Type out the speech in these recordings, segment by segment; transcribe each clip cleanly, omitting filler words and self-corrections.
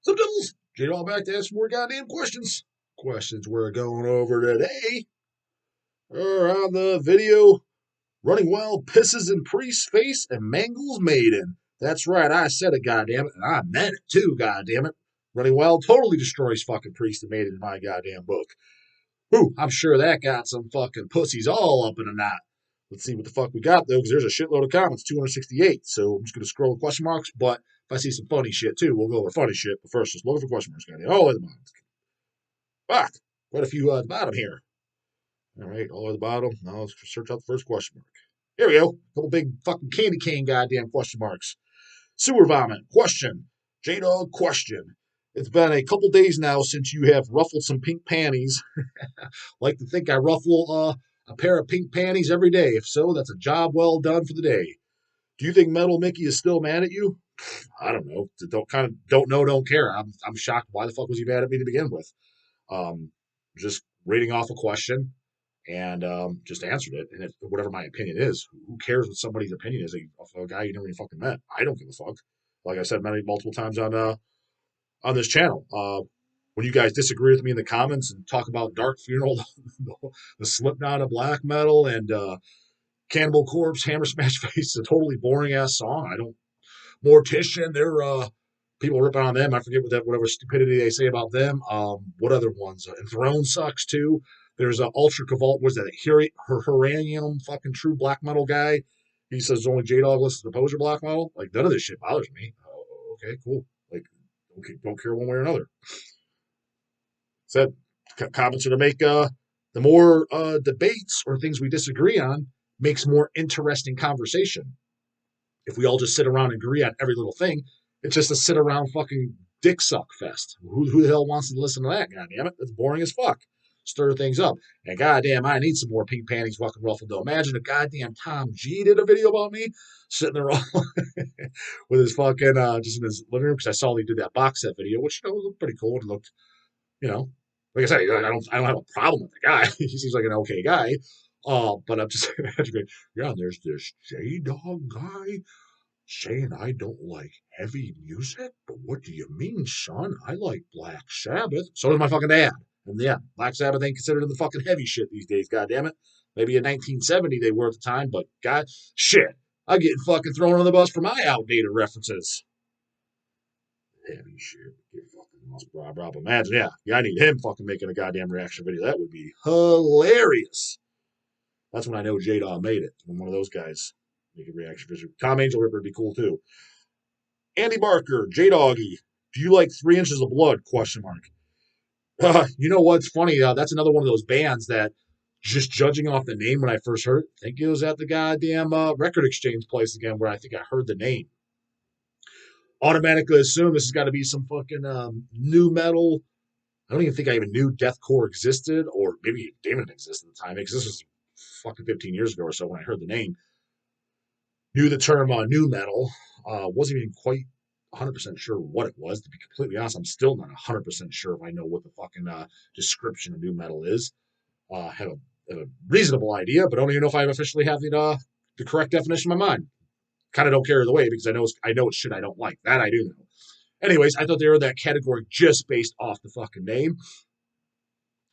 Subtitles. J-Dog back to ask more goddamn questions. Questions we're going over today are on the video Running Wild pisses in priest's face and mangles maiden. That's right, I said it, goddammit, and I meant it too, goddammit. Running Wild totally destroys fucking priest and maiden in my goddamn book. Whew, I'm sure that got some fucking pussies all up in a knot. Let's see what the fuck we got, though, because there's a shitload of comments, 268. So I'm just going to scroll with question marks, but if I see some funny shit, too, we'll go over funny shit. But first, just looking for question marks, goddamn. All at the bottom. Fuck, quite a few at the bottom here. All right, all at the bottom. Now let's search out the first question mark. Here we go. A couple big fucking candy cane goddamn question marks. Sewer vomit. Question. J-Dog question. It's been a couple days now since you have ruffled some pink panties. Like to think I ruffle a pair of pink panties every day. If so, that's a job well done for the day. Do you think Metal Mickey is still mad at you? I don't know. Don't know, don't care. I'm shocked. Why the fuck was he mad at me to begin with? Just reading off a question and just answered it. And whatever my opinion is, who cares what somebody's opinion is of a guy you never even fucking met? I don't give a fuck. Like I said multiple times on this channel. When you guys disagree with me in the comments and talk about Dark Funeral, the Slipknot of black metal, and Cannibal Corpse, Hammer Smash Face, a totally boring ass song. I don't. Mortician, they're people ripping on them. I forget whatever stupidity they say about them. What other ones? Enthroned sucks too. There's a Ultra Cavalt. Was that Heranium fucking true black metal guy? He says only J Dog listens to Poser black metal. Like none of this shit bothers me. Oh, okay, cool. Like okay, don't care one way or another. Said comments are to make the more debates or things we disagree on makes more interesting conversation. If we all just sit around and agree on every little thing, it's just a sit around fucking dick suck fest. Who the hell wants to listen to that? God damn it, that's boring as fuck. Stir things up. And goddamn, I need some more pink panties fucking ruffled. Though imagine if goddamn Tom G did a video about me sitting there all with his fucking just in his living room because I saw he did that box set video, which looked pretty cool. It looked, like I said, I don't have a problem with the guy. He seems like an okay guy. But I'm just imagining, yeah, there's this J Dog guy saying I don't like heavy music, but what do you mean, son? I like Black Sabbath. So does my fucking dad. And yeah, Black Sabbath ain't considered in the fucking heavy shit these days, goddammit. Maybe in 1970 they were at the time, but god shit. I'm getting fucking thrown on the bus for my outdated references. Heavy shit. Get fucking lost, blah, blah. But imagine, yeah, I need him fucking making a goddamn reaction video. That would be hilarious. That's when I know J-Dog made it. When one of those guys make a reaction video. Tom Angel Ripper would be cool too. Andy Barker, J-Doggy, do you like 3 Inches of Blood? Question mark. You know what's funny? That's another one of those bands that just judging off the name when I first heard it, I think it was at the goddamn record exchange place again where I think I heard the name. Automatically assume this has got to be some fucking new metal. I don't even think I even knew deathcore existed, or maybe it didn't exist at the time because this was fucking 15 years ago or so when I heard the name. Knew the term new metal. Wasn't even quite 100% sure what it was. To be completely honest, I'm still not 100% sure if I know what the fucking description of new metal is. Have a reasonable idea, but don't even know if I officially have the correct definition in my mind. Kind of don't care either way because I know it's shit I don't like. That I do know. Anyways, I thought they were in that category just based off the fucking name.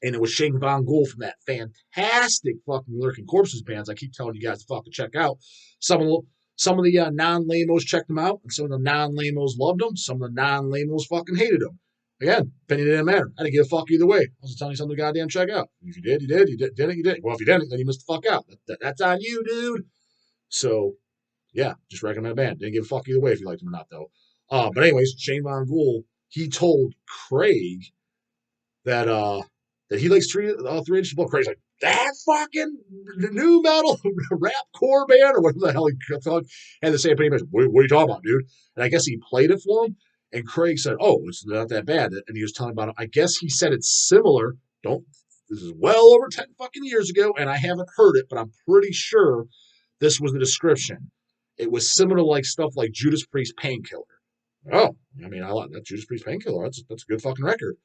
And it was Shane Von Ghoul from that fantastic fucking Lurking Corpses bands I keep telling you guys to fucking check out. Some of the non-lamos checked them out, and some of the non-lamos loved them. Some of the non-lamos fucking hated them. Again, opinion didn't matter. I didn't give a fuck either way. I was just telling you something to goddamn check out. If you did, you did. You didn't, you did. Well, if you didn't, then you missed the fuck out. That's on you, dude. So, yeah, just recommend a band. Didn't give a fuck either way if you liked them or not, though. But anyways, Shane Von Ghoul, he told Craig that he likes 3 Inches Below. Craig's like, that fucking new metal rap core band or whatever the hell he had to say pretty much, what are you talking about, dude? And I guess he played it for him, and Craig said, oh, it's not that bad. And he was telling about it. I guess he said it's similar. This is well over 10 fucking years ago, and I haven't heard it, but I'm pretty sure this was the description. It was similar to like stuff like Judas Priest Painkiller. Oh, I mean, I like that Judas Priest Painkiller. That's a good fucking record.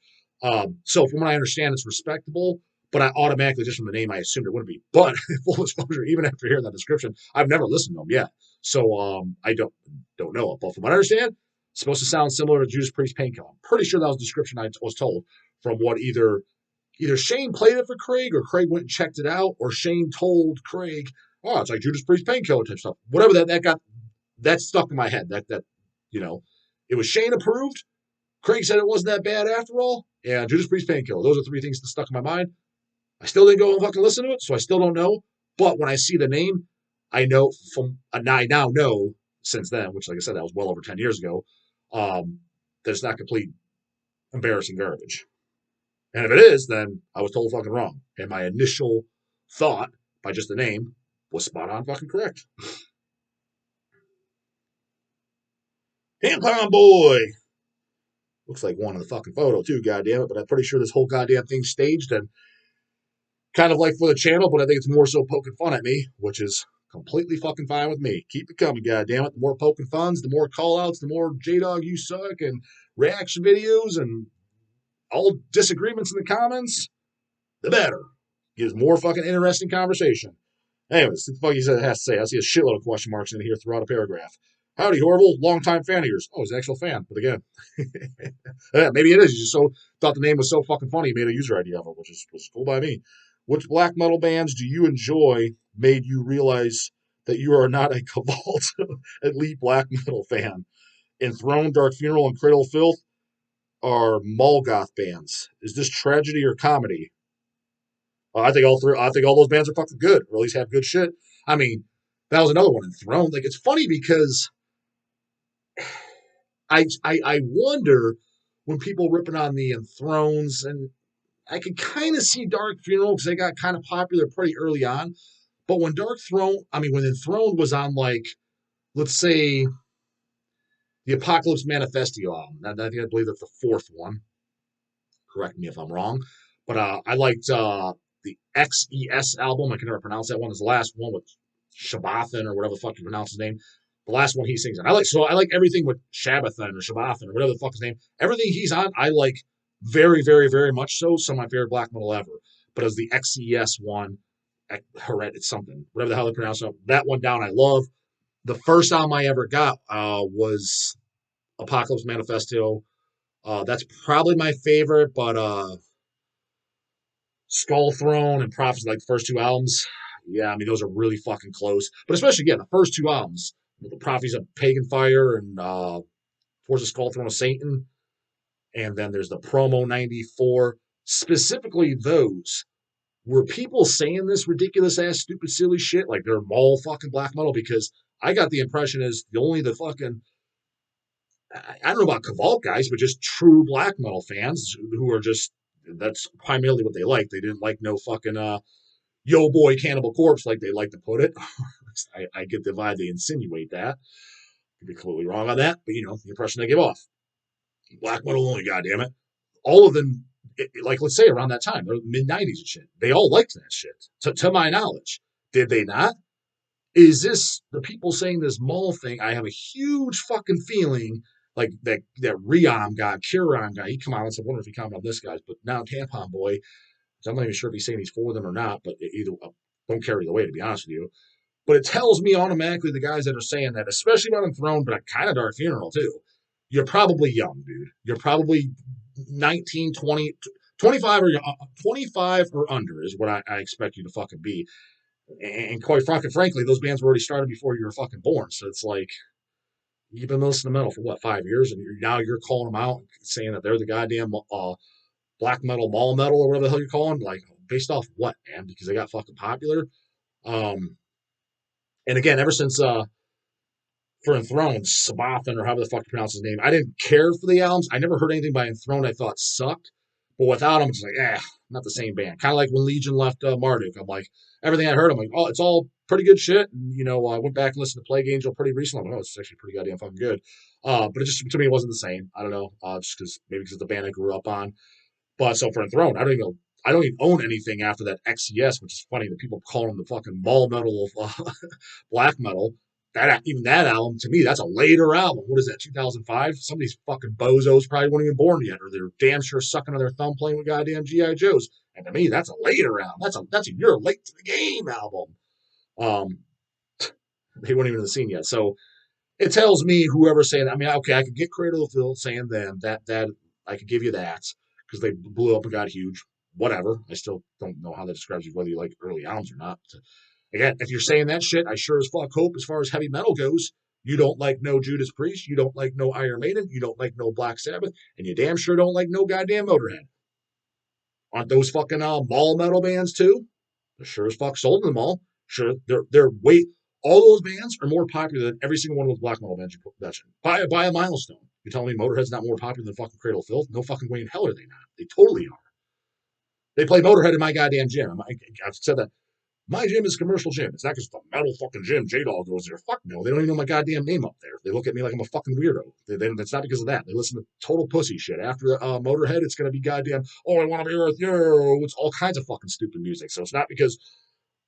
So from what I understand, it's respectable, but I automatically, just from the name, I assumed it wouldn't be. But full disclosure, even after hearing that description, I've never listened to them yet. So I don't know. But from what I understand, Supposed to sound similar to Judas Priest Painkiller. I'm pretty sure that was the description I was told from what either Shane played it for Craig or Craig went and checked it out, or Shane told Craig, oh, it's like Judas Priest Painkiller type stuff. Whatever that stuck in my head. That it was Shane approved. Craig said it wasn't that bad after all. Yeah, Judas Priest Painkiller. Those are three things that stuck in my mind. I still didn't go and fucking listen to it, so I still don't know. But when I see the name, I know I now know since then, which, like I said, that was well over 10 years ago, that it's not complete embarrassing garbage. And if it is, then I was told fucking wrong. And my initial thought by just the name was spot on fucking correct. Tampon boy. Looks like one in the fucking photo too, goddammit, but I'm pretty sure this whole goddamn thing's staged and kind of like for the channel, but I think it's more so poking fun at me, which is completely fucking fine with me. Keep it coming, goddammit. The more poking funs, the more call-outs, the more J-Dog you suck and reaction videos and all disagreements in the comments, the better. Gives more fucking interesting conversation. Anyways, what the fuck he said it has to say. I see a shitload of question marks in here throughout a paragraph. Howdy, Horrible, longtime fan of yours. Oh, he's an actual fan, but again, yeah, maybe it is. He just thought the name was so fucking funny, he made a user ID of it, which was cool by me. Which black metal bands do you enjoy made you realize that you are not a Cabal elite black metal fan? Enthroned, Dark Funeral, and Cradle of Filth are Molgoth bands. Is this tragedy or comedy? I think all three. I think all those bands are fucking good, or at least have good shit. I mean, that was another one, Enthroned. Like, it's funny because I wonder when people ripping on the Enthrones, and I could kind of see Dark Funeral because they got kind of popular pretty early on. But when when Enthroned was on, like, let's say, the Apocalypse Manifesto album, I believe that's the fourth one. Correct me if I'm wrong. But I liked the XES album. I can never pronounce that one. It's the last one with Shabbathan or whatever the fuck you pronounce his name. The last one he sings on. I like everything with Shabbathan or Shabbathan or whatever the fuck his name. Everything he's on, I like very, very, very much so. Some of my favorite black metal ever. But as the XES one, it's something. Whatever the hell they pronounce it. That one down I love. The first album I ever got was Apocalypse Manifesto. That's probably my favorite, but Skull Throne and Prophets, like the first two albums, yeah, I mean, those are really fucking close. But especially, again, the first two albums, the Prophecies of Pagan Fire and Towards the Skull Throne of Satan. And then there's the Promo 94. Specifically, those were people saying this ridiculous ass, stupid, silly shit like they're all fucking black metal, because I got the impression is the fucking, I don't know about Cabal guys, but just true black metal fans who are just, that's primarily what they like. They didn't like no fucking yo boy Cannibal Corpse, like they like to put it. I get the vibe they insinuate that. Could be completely wrong on that, but the impression they give off. Black metal only, goddammit. All of them, like let's say around that time, they're mid 90s and shit. They all liked that shit, to my knowledge. Did they not? Is this the people saying this mall thing? I have a huge fucking feeling like that Rion guy, Kieran guy, he come out and said, I wonder if he commented on this guy's, but now Tampon Boy, so I'm not even sure if he's saying he's for them or not, but either don't carry the way, to be honest with you. But it tells me automatically the guys that are saying that, especially about Enthroned, but kind of Dark Funeral too, you're probably young, dude. You're probably 19, 20, 25 or under is what I expect you to fucking be. And quite frankly, those bands were already started before you were fucking born. So it's like, you've been listening to metal for what, 5 years, and now you're calling them out, saying that they're the goddamn black metal, mall metal, or whatever the hell you're calling. Like, based off what, man? Because they got fucking popular. And again, ever since for Enthroned, Sabathan, or however the fuck you pronounce his name, I didn't care for the albums. I never heard anything by Enthroned I thought sucked. But without them, it's like, not the same band. Kind of like when Legion left Marduk. I'm like, everything I heard, I'm like, oh, it's all pretty good shit. And, I went back and listened to Plague Angel pretty recently. I'm like, oh, it's actually pretty goddamn fucking good. But it just, to me, it wasn't the same. I don't know. Just because it's the band I grew up on. But so for Enthroned, I don't even own anything after that XCS, which is funny that people call them the fucking mall metal of black metal. Even that album, to me, that's a later album. What is that, 2005? Some of these fucking bozos probably weren't even born yet, or they're damn sure sucking on their thumb playing with goddamn G.I. Joes. And to me, that's a later album. That's a you're late to the game album. They weren't even in the scene yet. So It tells me whoever's saying, I mean, okay, I could get Cradle of Filth saying them, that I could give you that because they blew up and got huge. Whatever. I still don't know how that describes you, whether you like early albums or not. Again, if you're saying that shit, I sure as fuck hope as far as heavy metal goes, you don't like no Judas Priest, you don't like no Iron Maiden, you don't like no Black Sabbath, and you damn sure don't like no goddamn Motorhead. Aren't those fucking mall metal bands too? They're sure as fuck sold in the mall. Sure, they're way all those bands are more popular than every single one of those black metal bands you mentioned by a milestone. You're telling me Motorhead's not more popular than fucking Cradle of Filth? No fucking way in hell are they not. They totally are. They play Motorhead in my goddamn gym. I've said that my gym is a commercial gym. It's not because the metal fucking gym. J-Dog goes there. Fuck no. They don't even know my goddamn name up there. They look at me like I'm a fucking weirdo. It's not because of that. They listen to total pussy shit. After Motorhead, it's going to be goddamn, oh, I want to be with you. It's all kinds of fucking stupid music. So it's not because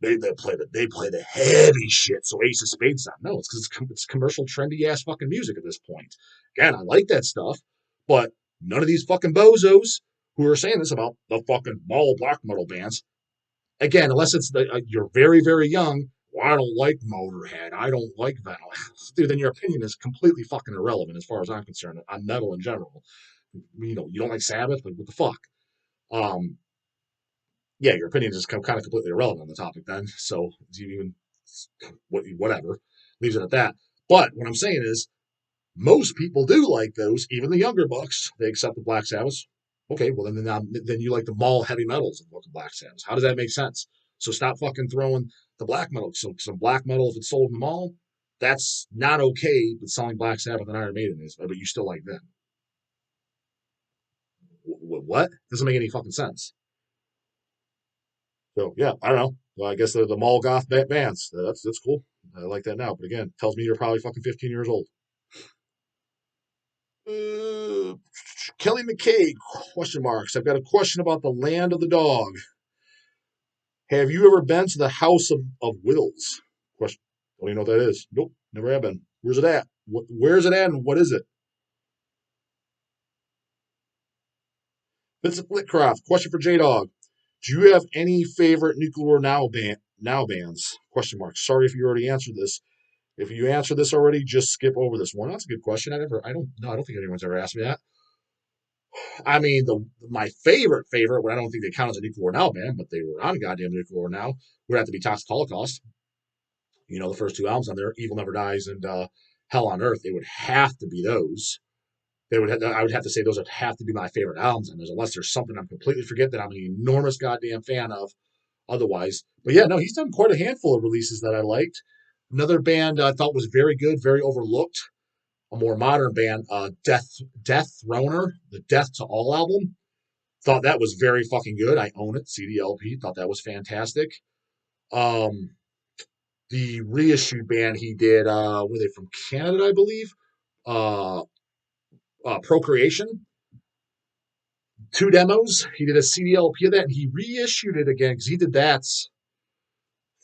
they play the heavy shit. So Ace of Spades not. No, it's because it's commercial trendy ass fucking music at this point. Again, I like that stuff, but none of these fucking bozos who are saying this about the fucking mall black metal bands, again, unless it's you're very, very young. Well, I don't like Motorhead. I don't like metal. Dude, then your opinion is completely fucking irrelevant as far as I'm concerned on metal in general. You don't like Sabbath? Like, what the fuck? Um, yeah, your opinion is kind of completely irrelevant on the topic then. So, do you even, whatever, leaves it at that. But what I'm saying is, most people do like those, even the younger bucks. They accept the Black Sabbaths. Okay, well then you like the mall heavy metals of the Black Sabbaths. How does that make sense? So stop fucking throwing the black metal. So some black metal, if it's sold in the mall, that's not okay. But selling Black Sabbath and Iron Maiden is, but you still like them. What? Doesn't make any fucking sense. So yeah, I don't know. Well, I guess they're the mall goth bands. That's cool. I like that now. But again, tells me you're probably fucking 15 years old. Uh, Kelly McKay, question marks. I've got a question about the land of the dog. Have you ever been to the House of Whittles? Question. Don't even know what that is. Nope, never have been. Where's it at? Where's it at and what is it? Vincent Flitcroft, question for J Dog. Do you have any favorite Nuclear Now bands? Question mark. Sorry if you already answered this. If you answered this already, just skip over this one. That's a good question. I don't think anyone's ever asked me that. I mean, my favorite, what I don't think they count as a Nuclear Now band, but they were on goddamn Nuclear Now, would have to be Toxic Holocaust. The first two albums on there, Evil Never Dies and Hell on Earth. They would have to be those. I would have to say those would have to be my favorite albums on those, unless there's something I'm completely forget that I'm an enormous goddamn fan of. Otherwise, but yeah, no, he's done quite a handful of releases that I liked. Another band I thought was very good, very overlooked, a more modern band, Death Throner, the Death to All album. Thought that was very fucking good. I own it, CDLP. Thought that was fantastic. Um, the reissued band he did, were they from Canada, I believe? Uh, Procreation. Two demos. He did a CDLP of that, and he reissued it again because he did that.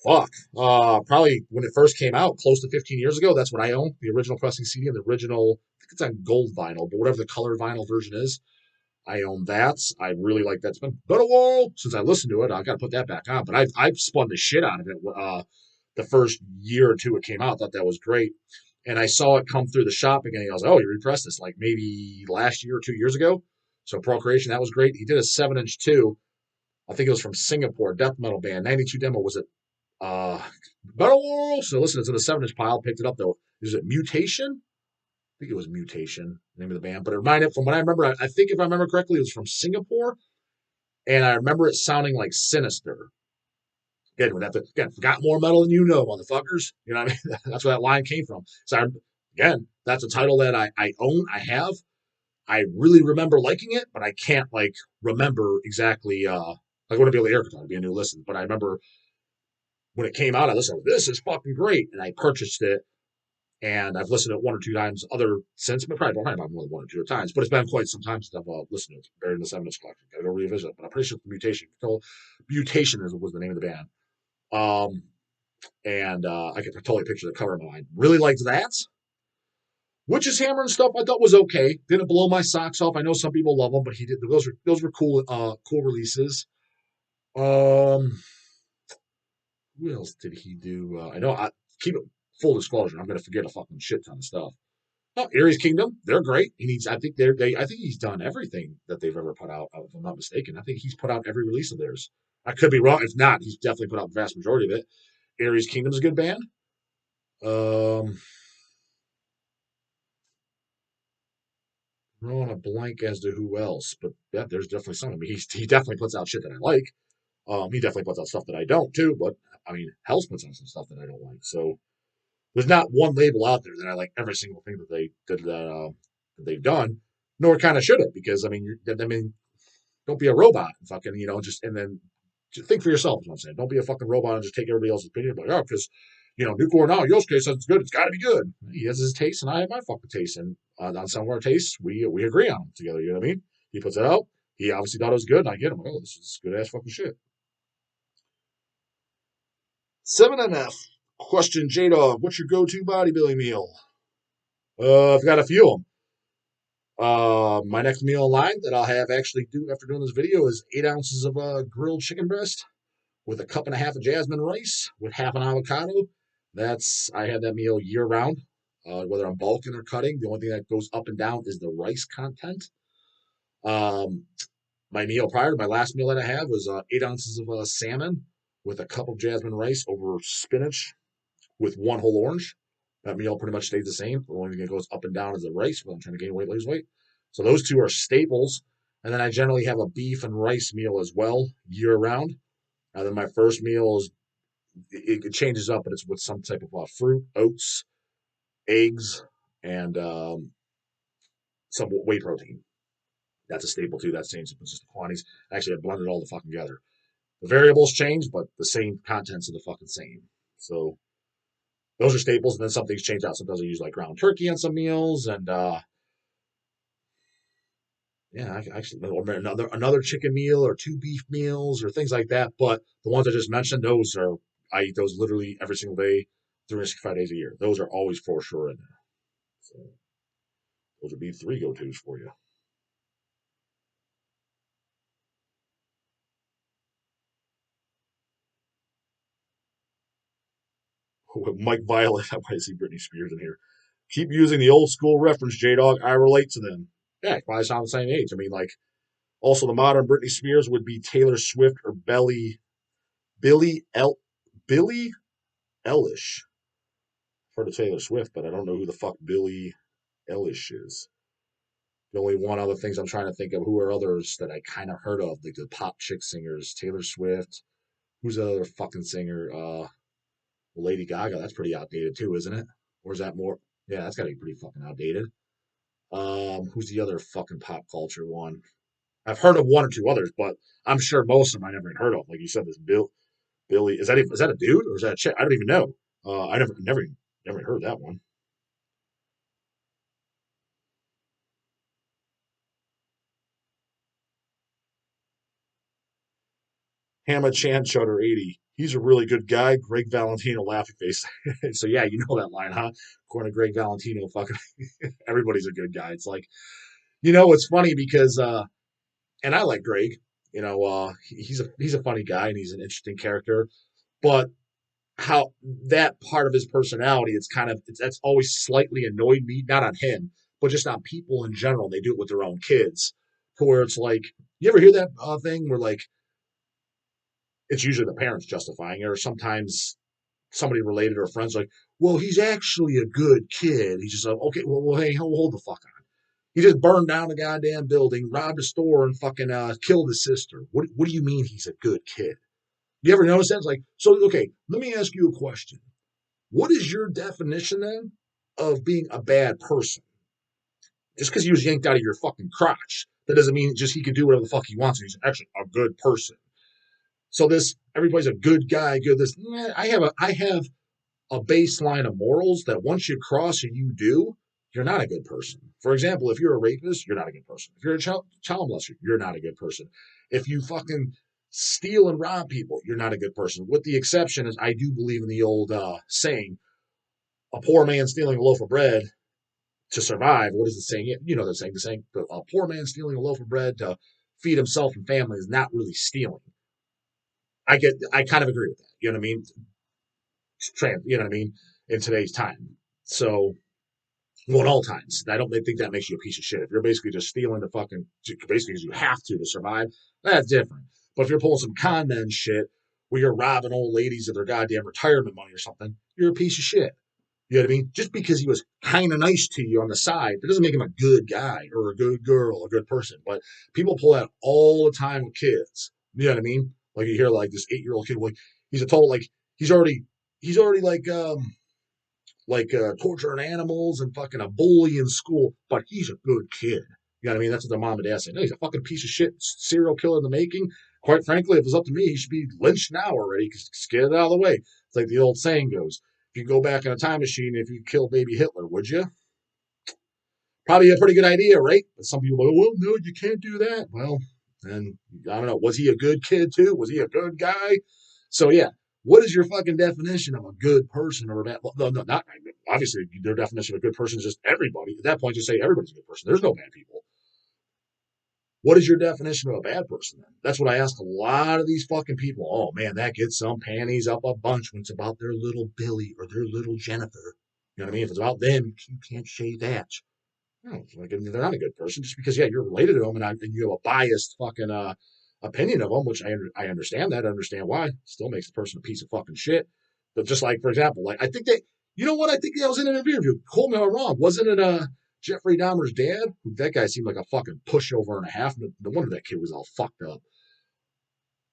Fuck. Probably when it first came out, close to 15 years ago. That's what I own. The original pressing CD and the original. I think it's on gold vinyl, but whatever the color vinyl version is, I own that. I really like that. It's been a while since I listened to it. I got to put that back on. But I've spun the shit out of it. The first year or two it came out, I thought that was great. And I saw it come through the shop again. I was like, oh, you repressed this like maybe last year or 2 years ago. So Procreation, that was great. He did a 7-inch too. I think it was from Singapore, death metal band. 92 demo was it? Metal World. So listen, it's in the 7-inch pile. Picked it up though. Is it Mutation? I think it was Mutation, the name of the band. But it reminded from what I remember. I think if I remember correctly, it was from Singapore, and I remember it sounding like Sinister. Again, forgot more metal than you know, motherfuckers. You know what I mean? That's where that line came from. So again, that's a title that I own. I have. I really remember liking it, but I can't like remember exactly. I wouldn't be able to air it. It'd be a new listen. But I remember when it came out, I listened. This is fucking great, and I purchased it. And I've listened to it one or two times other since, but probably about more than one or two times. But it's been quite some time since I've listened to it. Buried in the 7-inch collection. Gotta go revisit it. But I'm pretty sure the Mutation was the name of the band. And I could totally picture the cover in my mind. Really liked that. Witch's Hammer and stuff I thought was okay. Didn't blow my socks off. I know some people love them, but he did. Those were cool cool releases. Um, who else did he do? I know. Keep it. Full disclosure, I'm going to forget a fucking shit ton of stuff. Oh, Aries Kingdom, they're great. I think I think he's done everything that they've ever put out. If I'm not mistaken, I think he's put out every release of theirs. I could be wrong. If not, he's definitely put out the vast majority of it. Aries Kingdom's a good band. Um, I'm on a blank as to who else, but yeah, there's definitely some. I mean, he definitely puts out shit that I like. He definitely puts out stuff that I don't too. But I mean, Hell's puts out some stuff that I don't like. So there's not one label out there that I like every single thing that that they've done. Nor kind of should it, because I mean, don't be a robot and fucking just and then just think for yourself. Is what I'm saying. Don't be a fucking robot and just take everybody else's opinion. Like, oh, because Nuclear now, Yosuke says it's good. It's got to be good. He has his taste, and I have my fucking taste. And on some of our tastes, we agree on them together. You know what I mean? He puts it out. He obviously thought it was good, and I get him. Oh, this is good ass fucking shit. 7NF. Question, J Dog. What's your go-to bodybuilding meal? I've got a few of them. My next meal in line that I'll have actually do after doing this video is 8 ounces of grilled chicken breast with a cup and a half of jasmine rice with half an avocado. I have that meal year round. Whether I'm bulking or cutting, the only thing that goes up and down is the rice content. Um, my meal prior to my last meal that I had was 8 ounces of salmon with a cup of jasmine rice over spinach with one whole orange. That meal pretty much stays the same. The only thing that goes up and down is the rice when I'm trying to gain weight, lose weight. So those two are staples. And then I generally have a beef and rice meal as well year round. And then my first meal is it changes up, but it's with some type of fruit, oats, eggs, and some whey protein. That's a staple too. That's changed just the quantities. Actually, I blended all the fucking together. The variables change, but the same contents are the fucking same. So those are staples, and then some things change out. Sometimes I use like ground turkey on some meals, and yeah, actually, or another chicken meal or two beef meals or things like that. But the ones I just mentioned, I eat those literally every single day, 365 days a year. Those are always for sure in there. So those would be three go-tos for you. Mike Violet, I might see Britney Spears in here. Keep using the old school reference, J Dog. I relate to them. Yeah, probably sound the same age. I mean, like, also the modern Britney Spears would be Taylor Swift or Billy El, Billy Eilish. I've heard of Taylor Swift, but I don't know who the fuck Billy Eilish is. The only one other things I'm trying to think of who are others that I kind of heard of, like the pop chick singers, Taylor Swift. Who's the other fucking singer? Lady Gaga. That's pretty outdated too, isn't it? Or is that more? Yeah, that's got to be pretty fucking outdated. Who's the other fucking pop culture one? I've heard of one or two others, but I'm sure most of them I never even heard of. Like you said, this Billy. Is that a dude or is that a chick? I don't even know. I never heard that one. Hamma Chan Shutter 80. He's a really good guy. Greg Valentino laughing face. So yeah, you know that line, huh? According to Greg Valentino, fucking everybody's a good guy. It's like, it's funny because and I like Greg. He's a funny guy and he's an interesting character. But how that part of his personality, that's always slightly annoyed me, not on him, but just on people in general. They do it with their own kids, to where it's like, you ever hear that thing where like it's usually the parents justifying it, or sometimes somebody related or friends like, well, he's actually a good kid. He's just like, okay, well, hey, hold the fuck on. He just burned down a goddamn building, robbed a store, and fucking killed his sister. What do you mean he's a good kid? You ever notice that? It's like, so okay, let me ask you a question. What is your definition then of being a bad person? Just because he was yanked out of your fucking crotch, that doesn't mean just he could do whatever the fuck he wants. He's actually a good person. So this everybody's a good guy, good this. I have a baseline of morals that once you cross and you do, you're not a good person. For example, if you're a rapist, you're not a good person. If you're a child molester, you're not a good person. If you fucking steal and rob people, you're not a good person. With the exception is I do believe in the old saying, a poor man stealing a loaf of bread to survive. What is the saying? You know the saying. The saying, a poor man stealing a loaf of bread to feed himself and family is not really stealing. I kind of agree with that. You know what I mean? You know what I mean? in today's time. So, well, in all times, I don't think that makes you a piece of shit. If you're basically just stealing the fucking, basically because you have to survive, that's different. But if you're pulling some con men shit where you're robbing old ladies of their goddamn retirement money or something, you're a piece of shit. You know what I mean? Just because he was kind of nice to you on the side, that doesn't make him a good guy or a good girl, a good person. But people pull that all the time with kids. You know what I mean? Like you hear like this 8-year-old kid, like he's a total like he's already torturing animals and fucking a bully in school, but he's a good kid. You know what I mean? That's what their mom and dad say. No, he's a fucking piece of shit, serial killer in the making. Quite frankly, if it was up to me, he should be lynched now already. Just get it out of the way. It's like the old saying goes: if you go back in a time machine, if you kill baby Hitler, would you? Probably a pretty good idea, right? But some people go, well, no, you can't do that. Well, then I don't know. Was he a good kid too? Was he a good guy? So yeah, what is your fucking definition of a good person or a bad? Well, no, not obviously. Their definition of a good person is just everybody. At that point, just say everybody's a good person. There's no bad people. What is your definition of a bad person then? That's what I ask a lot of these fucking people. Oh man, that gets some panties up a bunch when it's about their little Billy or their little Jennifer. You know what I mean? If it's about them, you can't say that. No, like they're not a good person just because you're related to them and you have a biased fucking opinion of them, which I understand that. I understand why. Still makes the person a piece of fucking shit. But just like for example, like I think that you know what I think that was in an interview. Call me if I'm wrong. Wasn't it Jeffrey Dahmer's dad? That guy seemed like a fucking pushover and a half. No wonder that kid was all fucked up.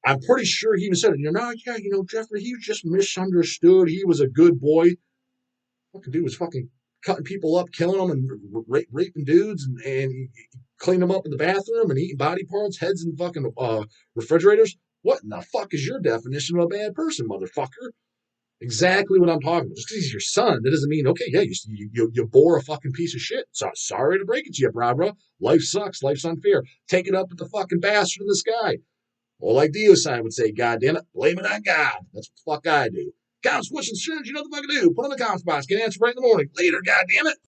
I'm pretty sure he even said it. Jeffrey, he was just misunderstood. He was a good boy. Fucking dude was fucking cutting people up, killing them, and raping dudes, and cleaning them up in the bathroom and eating body parts, heads in fucking refrigerators. What in the fuck is your definition of a bad person, motherfucker? Exactly what I'm talking about. Just because he's your son, that doesn't mean, okay, yeah, you bore a fucking piece of shit. So sorry to break it to you, bro. Life sucks. Life's unfair. Take it up with the fucking bastard in the sky. Or like Diosine would say, God damn it, blame it on God. That's what the fuck I do. Comments, questions, concerns, you know what the fuck to do. Put in the comments box. Get an answer right in the morning. Later, God damn it.